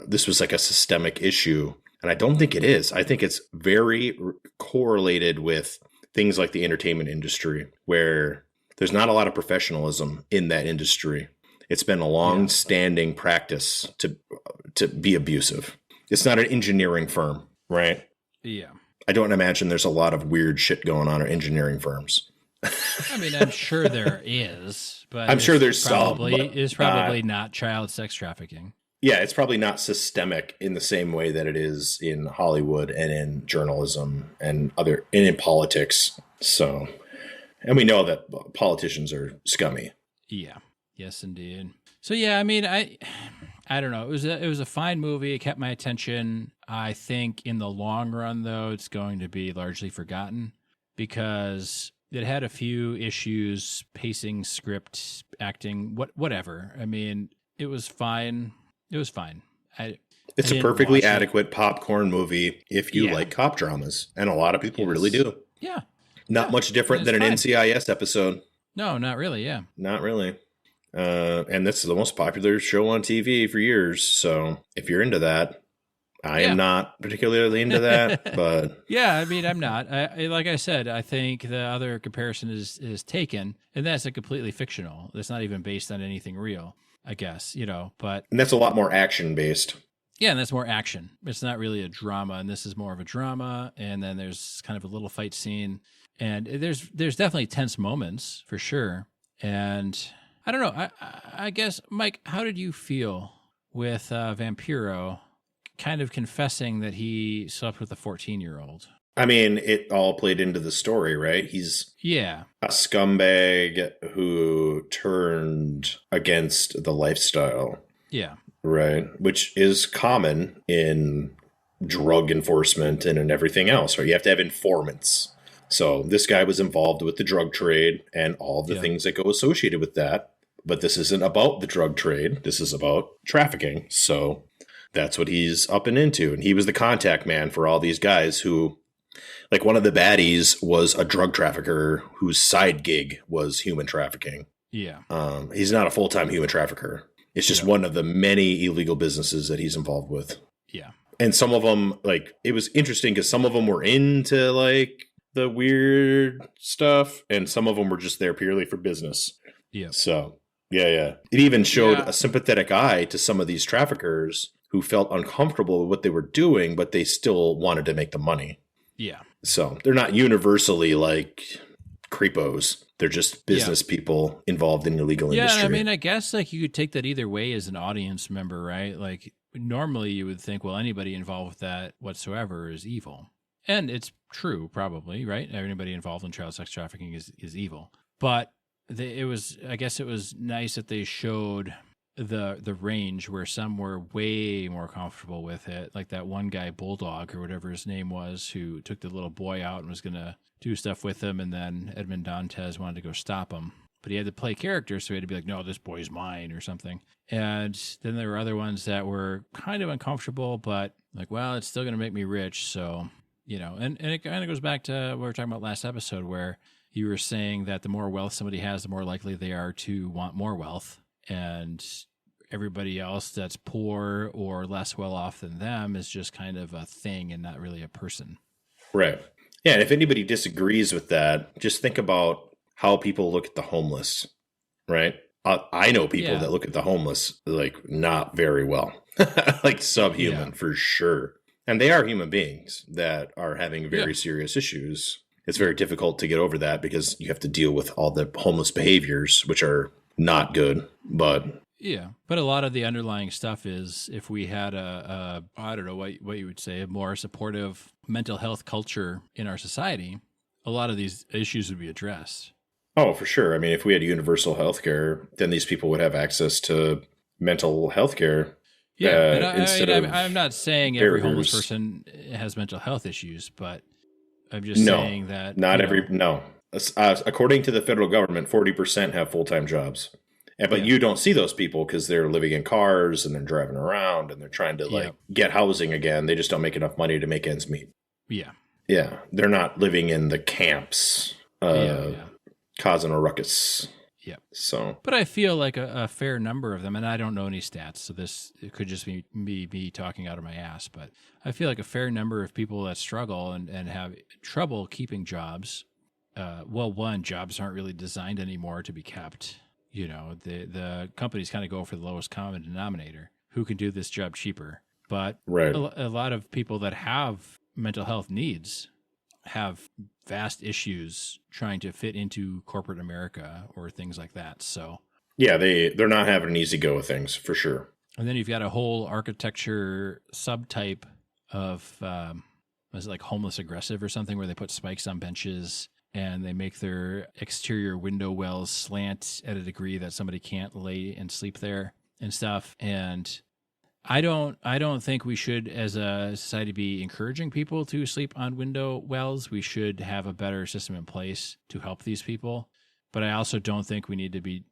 S1: this was like a systemic issue. And I don't think it is. I think it's very correlated with things like the entertainment industry, where there's not a lot of professionalism in that industry. It's been a long-standing practice to be abusive. It's not an engineering firm, right?
S2: Yeah.
S1: I don't imagine there's a lot of weird shit going on at engineering firms.
S2: I mean, I'm sure there is, but
S1: I'm sure there's
S2: probably not child sex trafficking.
S1: Yeah, it's probably not systemic in the same way that it is in Hollywood and in journalism and in politics. So, and we know that politicians are scummy.
S2: Yeah. Yes, indeed. So yeah, I mean, I don't know. It was a fine movie. It kept my attention. I think in the long run, though, it's going to be largely forgotten because it had a few issues: pacing, script, acting, whatever. I mean, it was fine. It's a perfectly adequate popcorn movie if you like cop dramas, and a lot of people really do. Yeah.
S1: Not much different than an NCIS episode.
S2: No, not really. Yeah.
S1: Not really. And this is the most popular show on TV for years. So if you're into that, I am not particularly into that, but
S2: yeah, I mean, I'm not. Like I said, I think the other comparison is Taken, and that's a completely fictional. That's not even based on anything real, I guess, but.
S1: And that's a lot more action based.
S2: Yeah, and that's more action. It's not really a drama, and this is more of a drama, and then there's kind of a little fight scene, and there's definitely tense moments, for sure. And I don't know, I guess, Mike, how did you feel with Vampiro kind of confessing that he slept with a 14-year-old?
S1: I mean, it all played into the story, right? He's
S2: a
S1: scumbag who turned against the lifestyle.
S2: Yeah.
S1: Right. Which is common in drug enforcement and in everything else, right? You have to have informants. So this guy was involved with the drug trade and all the things that go associated with that. But this isn't about the drug trade. This is about trafficking. So that's what he's up and into. And he was the contact man for all these guys who, like, one of the baddies was a drug trafficker whose side gig was human trafficking.
S2: Yeah.
S1: He's not a full-time human trafficker. It's just one of the many illegal businesses that he's involved with.
S2: Yeah.
S1: And some of them, like, it was interesting because some of them were into, like, the weird stuff, and some of them were just there purely for business.
S2: Yeah.
S1: So, yeah. It even showed a sympathetic eye to some of these traffickers who felt uncomfortable with what they were doing, but they still wanted to make the money.
S2: Yeah.
S1: So they're not universally, like, creepos. They're just business people involved in illegal industry.
S2: Yeah, I mean, I guess, like, you could take that either way as an audience member, right? Like, normally you would think, well, anybody involved with that whatsoever is evil. And it's true, probably, right? Anybody involved in child sex trafficking is evil. But I guess it was nice that they showed the range where some were way more comfortable with it. Like that one guy, Bulldog, or whatever his name was, who took the little boy out and was going to do stuff with him. And then Edmond Dantes wanted to go stop him. But he had to play character, so he had to be like, no, this boy's mine or something. And then there were other ones that were kind of uncomfortable, but like, well, it's still going to make me rich. So, and it kind of goes back to what we were talking about last episode, where you were saying that the more wealth somebody has, the more likely they are to want more wealth. And everybody else that's poor or less well off than them is just kind of a thing and not really a person.
S1: Right. Yeah. And if anybody disagrees with that, just think about how people look at the homeless, right? I know people that look at the homeless like not very well, like subhuman for sure. And they are human beings that are having very serious issues. It's very difficult to get over that because you have to deal with all the homeless behaviors, which are not good, but
S2: a lot of the underlying stuff is if we had I don't know what you would say, a more supportive mental health culture in our society, a lot of these issues would be addressed.
S1: Oh, for sure. I mean, if we had universal health care, then these people would have access to mental health care.
S2: Yeah, I'm not saying every homeless person has mental health issues, but I'm just saying that
S1: not every. According to the federal government, 40% have full-time jobs. But you don't see those people because they're living in cars and they're driving around and they're trying to get housing again. They just don't make enough money to make ends meet.
S2: Yeah.
S1: Yeah. They're not living in the camps causing a ruckus.
S2: Yeah.
S1: So,
S2: but I feel like a fair number of them, and I don't know any stats, so it could just be me talking out of my ass, but I feel like a fair number of people that struggle and have trouble keeping jobs. Jobs aren't really designed anymore to be kept. The companies kind of go for the lowest common denominator. Who can do this job cheaper? But a lot of people that have mental health needs have vast issues trying to fit into corporate America or things like that. So
S1: yeah, they're not having an easy go of things for sure.
S2: And then you've got a whole architecture subtype of was it like homeless aggressive or something, where they put spikes on benches and they make their exterior window wells slant at a degree that somebody can't lay and sleep there and stuff. And I don't think we should, as a society, be encouraging people to sleep on window wells. We should have a better system in place to help these people. But I also don't think we need to be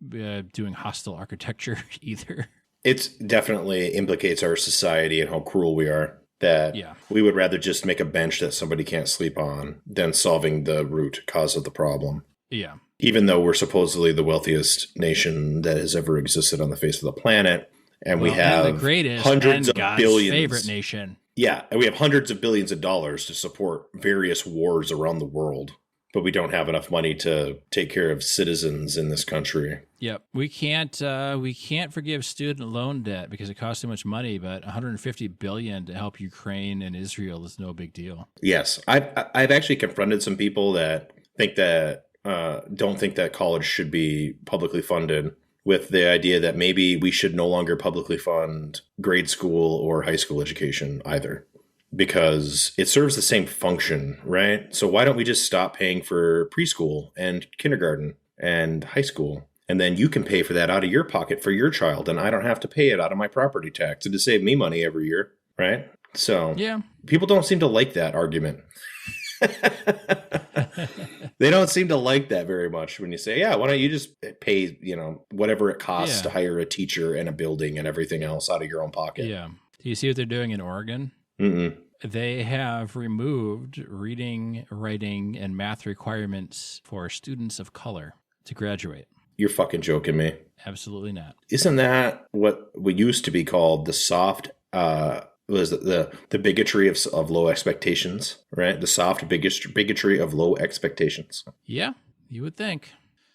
S2: doing hostile architecture either.
S1: It definitely implicates our society and how cruel we are. That we would rather just make a bench that somebody can't sleep on than solving the root cause of the problem.
S2: Yeah.
S1: Even though we're supposedly the wealthiest nation that has ever existed on the face of the planet, And we have
S2: and the greatest
S1: hundreds
S2: and
S1: of
S2: God's
S1: billions.
S2: favorite nation.
S1: Yeah, and we have hundreds of billions of dollars to support various wars around the world, but we don't have enough money to take care of citizens in this country.
S2: Yep, we can't forgive student loan debt because it costs too much money. But 150 billion to help Ukraine and Israel is no big deal.
S1: Yes, I've actually confronted some people that think that don't think that college should be publicly funded, with the idea that maybe we should no longer publicly fund grade school or high school education either, because it serves the same function, right? So why don't we just stop paying for preschool and kindergarten and high school? And then you can pay for that out of your pocket for your child, and I don't have to pay it out of my property tax to save me money every year, right? So
S2: yeah, people
S1: don't seem to like that argument. They don't seem to like that very much when you say, yeah, why don't you just pay, whatever it costs to hire a teacher and a building and everything else out of your own pocket.
S2: Yeah. Do you see what they're doing in Oregon?
S1: Mm-mm.
S2: They have removed reading, writing, and math requirements for students of color to graduate.
S1: You're fucking joking me.
S2: Absolutely not.
S1: Isn't that what used to be called the soft was the bigotry of low expectations, right? The soft bigotry of low expectations.
S2: Yeah, you would think.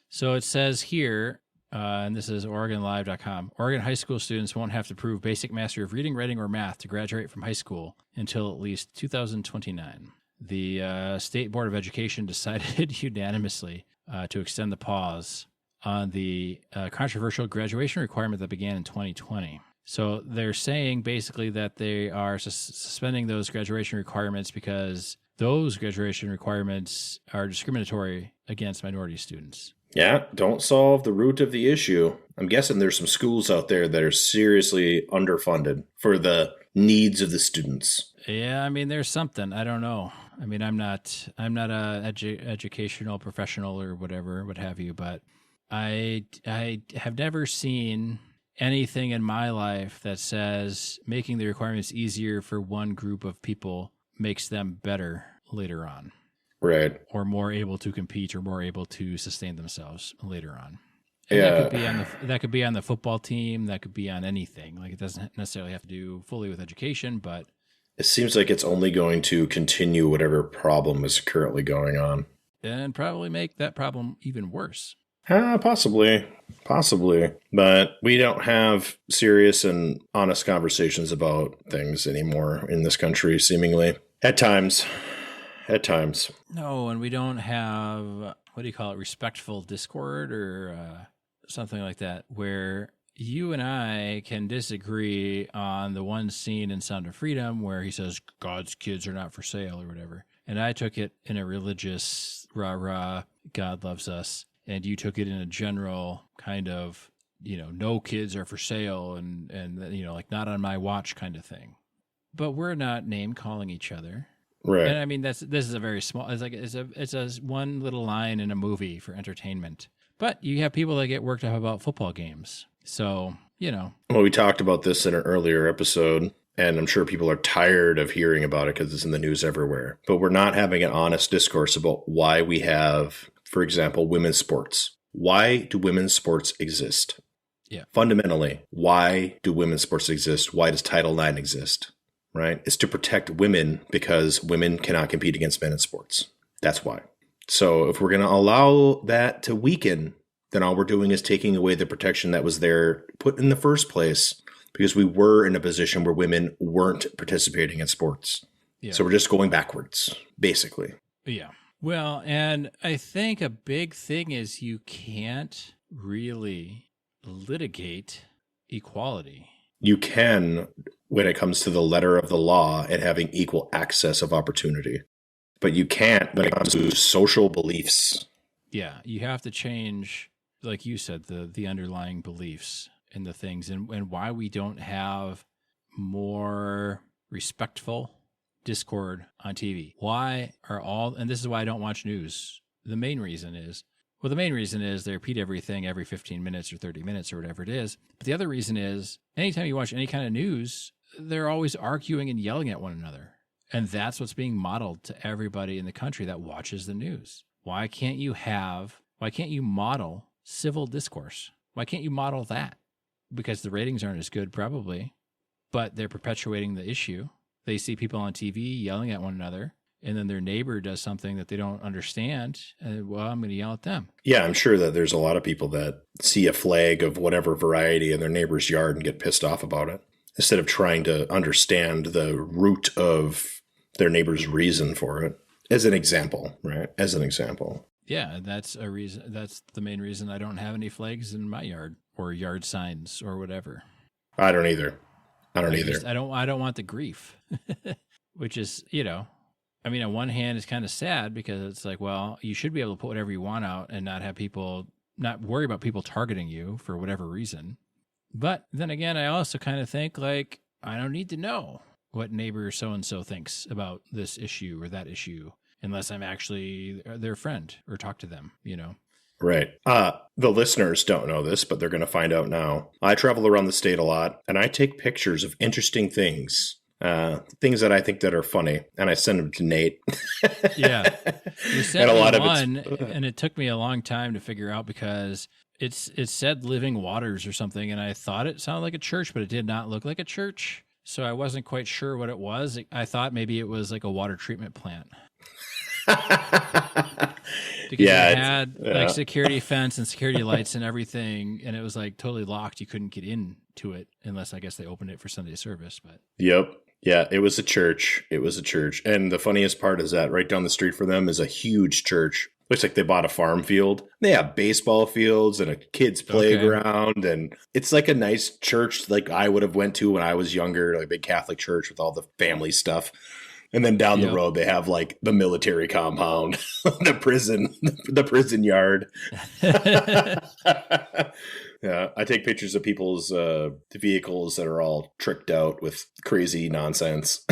S2: So it says here, and this is OregonLive.com, Oregon high school students won't have to prove basic mastery of reading, writing, or math to graduate from high school until at least 2029. The State Board of Education decided unanimously to extend the pause on the controversial graduation requirement that began in 2020. So they're saying basically that they are suspending those graduation requirements because those graduation requirements are discriminatory against minority students.
S1: Yeah, don't solve the root of the issue. I'm guessing there's some schools out there that are seriously underfunded for the needs of the students.
S2: Yeah, I mean, there's something. I don't know. I mean, I'm not a educational professional or whatever, what have you, but I have never seen anything in my life that says making the requirements easier for one group of people makes them better later on.
S1: Right.
S2: Or more able to compete or more able to sustain themselves later on. And
S1: yeah.
S2: That could be on the football team. That could be on anything. Like, it doesn't necessarily have to do fully with education, but
S1: it seems like it's only going to continue whatever problem is currently going on.
S2: And probably make that problem even worse.
S1: Possibly. But we don't have serious and honest conversations about things anymore in this country, seemingly. At times.
S2: No, and we don't have, what do you call it, respectful discord or something like that, where you and I can disagree on the one scene in Sound of Freedom where he says, God's kids are not for sale or whatever. And I took it in a religious, rah-rah, God loves us. And you took it in a general kind of, no kids are for sale and like not on my watch kind of thing. But we're not name calling each other.
S1: Right.
S2: And I mean, this is a very small, it's a one little line in a movie for entertainment. But you have people that get worked up about football games. So,
S1: Well, we talked about this in an earlier episode, and I'm sure people are tired of hearing about it because it's in the news everywhere. But we're not having an honest discourse about why we have, for example, women's sports. Why do women's sports exist?
S2: Yeah.
S1: Fundamentally, why do women's sports exist? Why does Title IX exist? Right? It's to protect women because women cannot compete against men in sports. That's why. So if we're going to allow that to weaken, then all we're doing is taking away the protection that was there put in the first place because we were in a position where women weren't participating in sports. Yeah. So we're just going backwards, basically.
S2: Yeah. Well, and I think a big thing is you can't really litigate equality.
S1: You can when it comes to the letter of the law and having equal access of opportunity. But you can't when it comes to social beliefs.
S2: Yeah, you have to change, like you said, the underlying beliefs and the things and why we don't have more respectful discord on TV. Why are and this is why I don't watch news. The main reason is they repeat everything every 15 minutes or 30 minutes or whatever it is. But the other reason is anytime you watch any kind of news, they're always arguing and yelling at one another. And that's what's being modeled to everybody in the country that watches the news. Why can't you model civil discourse? Why can't you model that? because the ratings aren't as good, probably, but they're perpetuating the issue. They see people on TV yelling at one another, and then their neighbor does something that they don't understand, and well, I'm going to yell at them.
S1: Yeah, I'm sure that there's a lot of people that see a flag of whatever variety in their neighbor's yard and get pissed off about it, instead of trying to understand the root of their neighbor's reason for it. As an example, right? As an example.
S2: Yeah, that's a reason. That's the main reason I don't have any flags in my yard or yard signs or whatever.
S1: I don't either. I don't want the grief, which is, I mean, on one hand, it's kind of sad because it's like, well, you should be able to put whatever you want out and not worry about people targeting you for whatever reason. But then again, I also kind of think like, I don't need to know what neighbor so-and-so thinks about this issue or that issue, unless I'm actually their friend or talk to them, Right. The listeners don't know this, but they're going to find out now. I travel around the state a lot, and I take pictures of interesting things, things that I think that are funny, and I send them to Nate.
S2: Yeah. You sent me one, and it took me a long time to figure out because it said Living Waters or something, and I thought it sounded like a church, but it did not look like a church. So I wasn't quite sure what it was. I thought maybe it was like a water treatment plant. Because it had like security fence and security lights and everything, and it was like totally locked. You couldn't get into it unless I guess they opened it for Sunday service. But
S1: Yep. Yeah, it was a church. And the funniest part is that right down the street from them is a huge church. Looks like they bought a farm field. They have baseball fields and a kid's playground. And it's like a nice church like I would have went to when I was younger, like a big Catholic church with all the family stuff. And then down the road, they have like the military compound, the prison yard. Yeah, I take pictures of people's vehicles that are all tricked out with crazy nonsense.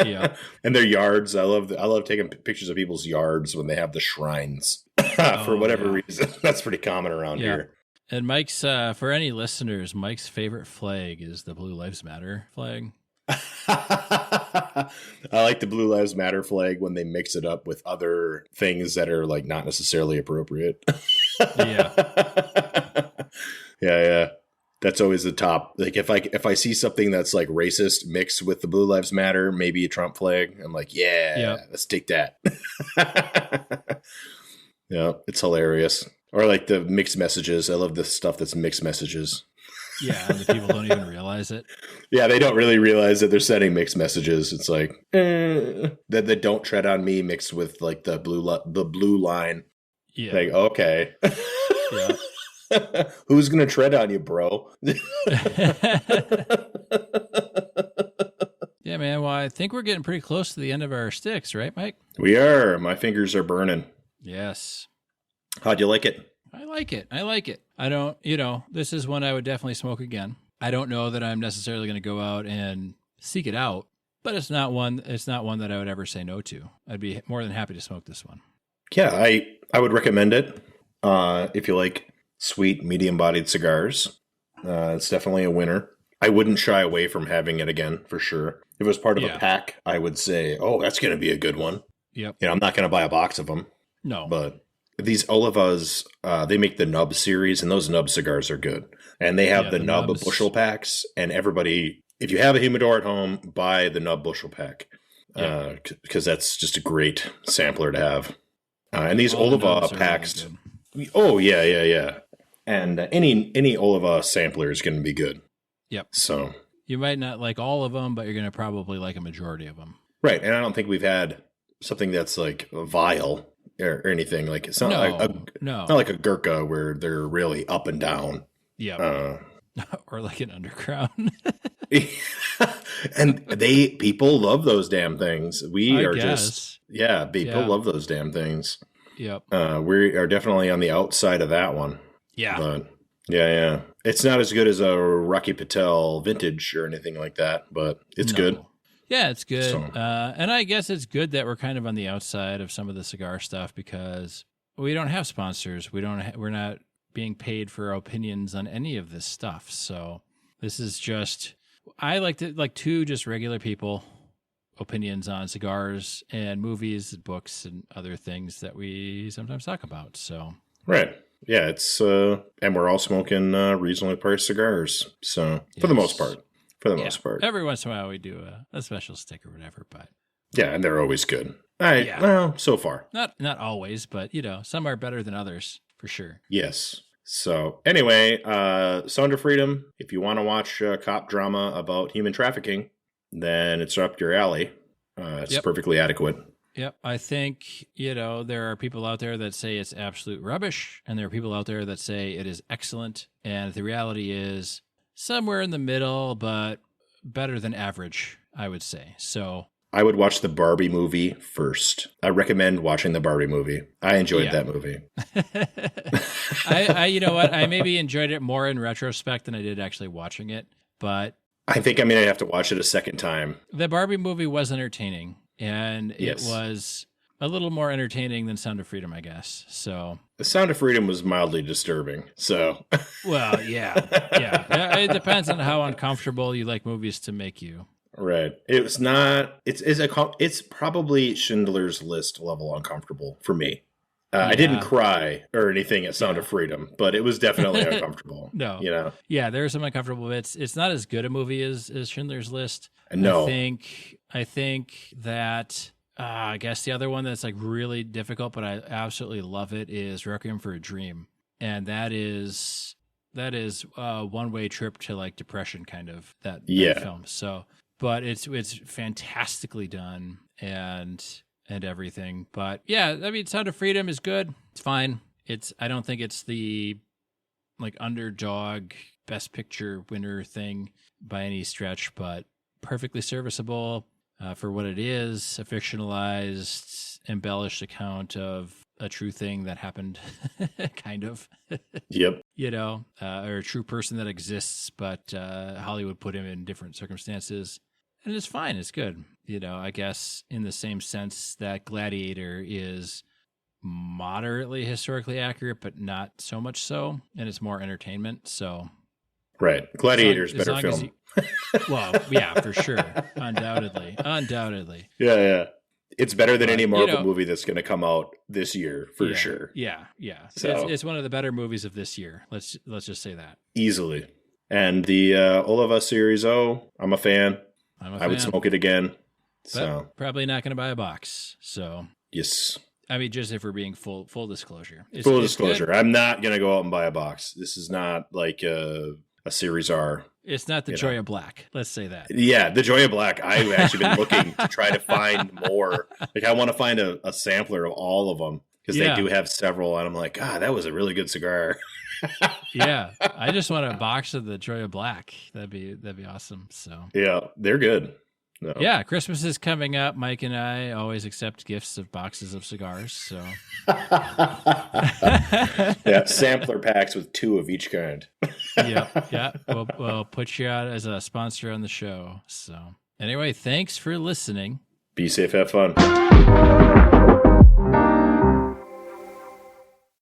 S2: Yeah,
S1: and their yards. I love taking pictures of people's yards when they have the shrines for whatever reason. That's pretty common around here.
S2: And Mike's, for any listeners, Mike's favorite flag is the Blue Lives Matter flag.
S1: I like the Blue Lives Matter flag when they mix it up with other things that are like not necessarily appropriate. Yeah. That's always the top. Like if I see something that's like racist mixed with the Blue Lives Matter, maybe a Trump flag, I'm like, let's take that. Yeah, it's hilarious. Or like the mixed messages. I love the stuff that's mixed messages.
S2: Yeah, and the people don't even realize it. Yeah,
S1: they don't really realize that they're sending mixed messages. It's like that they don't tread on me mixed with like the blue line.
S2: Yeah,
S1: like okay,
S2: yeah.
S1: Who's gonna tread on you, bro?
S2: Yeah, man. Well, I think we're getting pretty close to the end of our sticks, right, Mike?
S1: We are. My fingers are burning.
S2: Yes.
S1: How'd you like it?
S2: I like it. I don't, this is one I would definitely smoke again. I don't know that I'm necessarily going to go out and seek it out, but it's not one that I would ever say no to. I'd be more than happy to smoke this one.
S1: Yeah, I would recommend it. If you like sweet, medium-bodied cigars, it's definitely a winner. I wouldn't shy away from having it again, for sure. If it was part of a pack, I would say, oh, that's going to be a good one.
S2: Yep.
S1: I'm not going to buy a box of them.
S2: No.
S1: But these Olivas, they make the nub series, and those nub cigars are good. And they have the nub nubs. Bushel packs, and everybody, if you have a humidor at home, buy the nub bushel pack, because that's just a great sampler to have. And these Oliva packs, yeah. And any Oliva sampler is going to be good.
S2: Yep.
S1: So
S2: you might not like all of them, but you're going to probably like a majority of them.
S1: Right, and I don't think we've had something that's like vile or anything. Like it's not not like a Gurkha where they're really up and down.
S2: Yeah. Or like an underground.
S1: And people love those damn things. People love those damn things.
S2: Yep.
S1: We are definitely on the outside of that one.
S2: Yeah.
S1: But yeah. It's not as good as a Rocky Patel vintage or anything like that, but it's good.
S2: Yeah, it's good.
S1: So.
S2: And I guess it's good that we're kind of on the outside of some of the cigar stuff because we don't have sponsors. We're not being paid for our opinions on any of this stuff. So this is just, I like two just regular people opinions on cigars and movies and books and other things that we sometimes talk about. So
S1: right. Yeah, it's and we're all smoking reasonably priced cigars. So for the most part.
S2: Every once in a while we do a special stick or whatever, but
S1: yeah, and they're always good. Well, so far.
S2: Not always, but some are better than others for sure.
S1: Yes. So anyway, Sound of Freedom, if you want to watch a cop drama about human trafficking, then it's up your alley. It's perfectly adequate.
S2: Yep. I think, there are people out there that say it's absolute rubbish, and there are people out there that say it is excellent. And the reality is somewhere in the middle, but better than average, I would say. So
S1: I would watch the Barbie movie first. I recommend watching the Barbie movie. I enjoyed that movie.
S2: You know what? I maybe enjoyed it more in retrospect than I did actually watching it, but
S1: I think I'm going to have to watch it a second time.
S2: The Barbie movie was entertaining, and it was a little more entertaining than Sound of Freedom, I guess. So
S1: The Sound of Freedom was mildly disturbing. So,
S2: well, yeah. It depends on how uncomfortable you like movies to make you.
S1: Right. It's not. It's probably Schindler's List level uncomfortable for me. I didn't cry or anything at Sound of Freedom, but it was definitely uncomfortable.
S2: No. Yeah, there are some uncomfortable bits. It's not as good a movie as Schindler's List.
S1: No.
S2: I think that I guess the other one that's like really difficult, but I absolutely love it, is Requiem for a Dream, and that is a one-way trip to like depression, kind of that film. So, but it's fantastically done and everything. But yeah, I mean, Sound of Freedom is good. It's fine. I don't think it's the like underdog best picture winner thing by any stretch, but perfectly serviceable for what it is, a fictionalized, embellished account of a true thing that happened, kind of.
S1: Yep.
S2: Or a true person that exists, but Hollywood put him in different circumstances. And it's fine. It's good. I guess in the same sense that Gladiator is moderately historically accurate, but not so much so. And it's more entertainment. So,
S1: right. Gladiator's better film.
S2: Well, yeah, for sure. Undoubtedly.
S1: Yeah. It's better than any Marvel movie that's going to come out this year, for sure.
S2: Yeah.
S1: So,
S2: it's one of the better movies of this year. Let's just say that.
S1: Easily. And the Oliva Series O, I'm a fan. I would smoke it again.
S2: But probably not going to buy a box. So
S1: yes,
S2: I mean, just if we're being full disclosure.
S1: Full disclosure, I'm not going to go out and buy a box. This is not like a Series R.
S2: It's not the Joy of Black. Let's say that.
S1: Yeah, the Joy of Black. I've actually been looking to try to find more. Like, I want to find a sampler of all of them because they do have several. And I'm like, God, that was a really good cigar.
S2: Yeah, I just want a box of the Joy of Black. That'd be awesome. So
S1: yeah, they're good. No.
S2: Yeah, Christmas is coming up. Mike and I always accept gifts of boxes of cigars. So
S1: yeah, sampler packs with 2 of each kind.
S2: Yeah. We'll put you out as a sponsor on the show. So anyway, thanks for listening.
S1: Be safe, have fun.